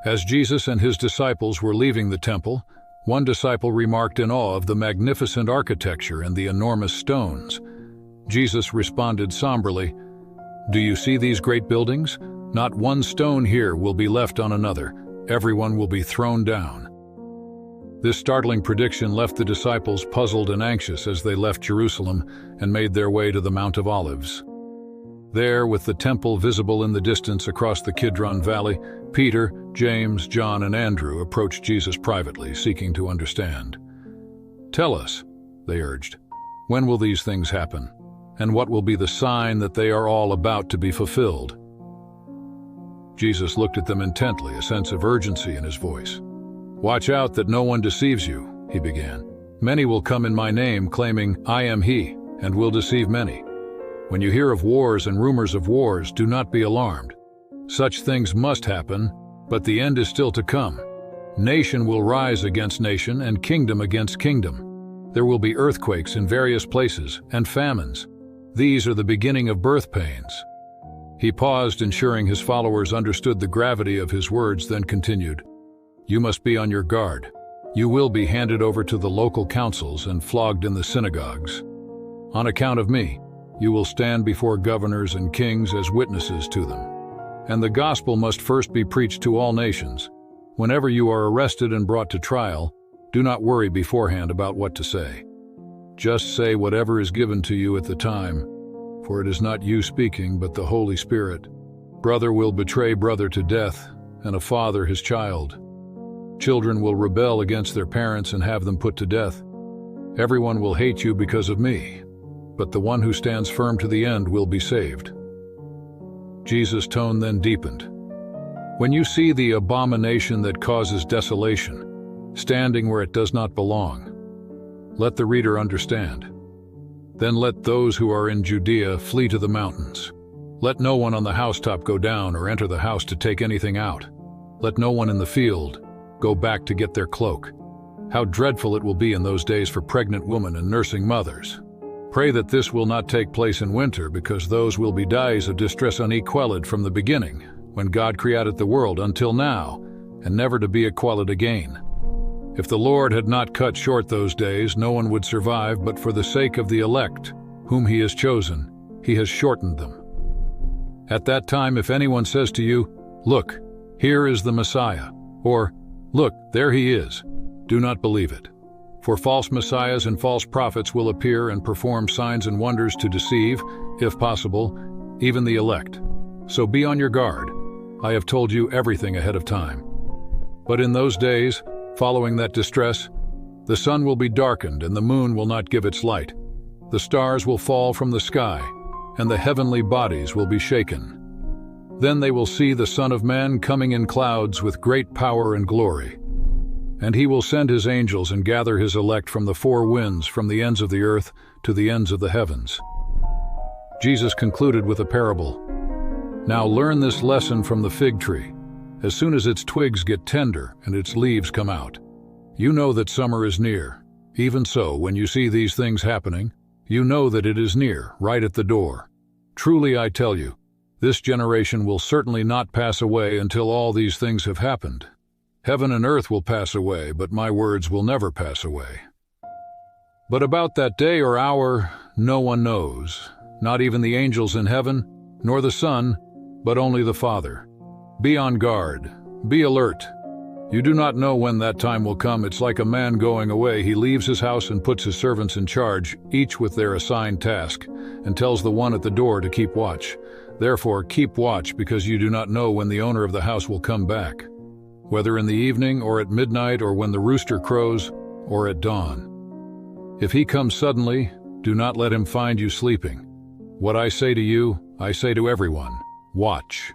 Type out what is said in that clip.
As Jesus and his disciples were leaving the temple, one disciple remarked in awe of the magnificent architecture and the enormous stones. Jesus responded somberly, "Do you see these great buildings? Not one stone here will be left on another. Everyone will be thrown down." This startling prediction left the disciples puzzled and anxious as they left Jerusalem and made their way to the Mount of Olives. There, with the temple visible in the distance across the Kidron Valley, Peter, James, John, and Andrew approached Jesus privately, seeking to understand. "Tell us," they urged, "when will these things happen? And what will be the sign that they are all about to be fulfilled?" Jesus looked at them intently, a sense of urgency in his voice. "Watch out that no one deceives you," he began. "Many will come in my name, claiming, 'I am he,' and will deceive many. When you hear of wars and rumors of wars, do not be alarmed. Such things must happen, but the end is still to come. Nation will rise against nation and kingdom against kingdom. There will be earthquakes in various places and famines. These are the beginning of birth pains." He paused, ensuring his followers understood the gravity of his words, then continued, "You must be on your guard. You will be handed over to the local councils and flogged in the synagogues. On account of me, you will stand before governors and kings as witnesses to them. And the gospel must first be preached to all nations. Whenever you are arrested and brought to trial, do not worry beforehand about what to say. Just say whatever is given to you at the time, for it is not you speaking, but the Holy Spirit. Brother will betray brother to death, and a father his child. Children will rebel against their parents and have them put to death. Everyone will hate you because of me, but the one who stands firm to the end will be saved." Jesus' tone then deepened. "When you see the abomination that causes desolation, standing where it does not belong, let the reader understand. Then let those who are in Judea flee to the mountains. Let no one on the housetop go down or enter the house to take anything out. Let no one in the field go back to get their cloak. How dreadful it will be in those days for pregnant women and nursing mothers. Pray that this will not take place in winter, because those will be days of distress unequaled from the beginning, when God created the world, until now, and never to be equaled again. If the Lord had not cut short those days, no one would survive, but for the sake of the elect, whom he has chosen, he has shortened them. At that time, if anyone says to you, 'Look, here is the Messiah,' or 'Look, there he is,' do not believe it. For false messiahs and false prophets will appear and perform signs and wonders to deceive, if possible, even the elect. So be on your guard. I have told you everything ahead of time. But in those days, following that distress, the sun will be darkened and the moon will not give its light. The stars will fall from the sky, and the heavenly bodies will be shaken. Then they will see the Son of Man coming in clouds with great power and glory. And he will send his angels and gather his elect from the four winds, from the ends of the earth to the ends of the heavens." Jesus concluded with a parable. "Now learn this lesson from the fig tree. As soon as its twigs get tender and its leaves come out, you know that summer is near. Even so, when you see these things happening, you know that it is near, right at the door. Truly I tell you, this generation will certainly not pass away until all these things have happened. Heaven and earth will pass away, but my words will never pass away. But about that day or hour, no one knows, not even the angels in heaven, nor the Son, but only the Father. Be on guard, be alert. You do not know when that time will come. It's like a man going away. He leaves his house and puts his servants in charge, each with their assigned task, and tells the one at the door to keep watch. Therefore, keep watch, because you do not know when the owner of the house will come back, whether in the evening or at midnight or when the rooster crows or at dawn. If he comes suddenly, do not let him find you sleeping. What I say to you, I say to everyone, watch."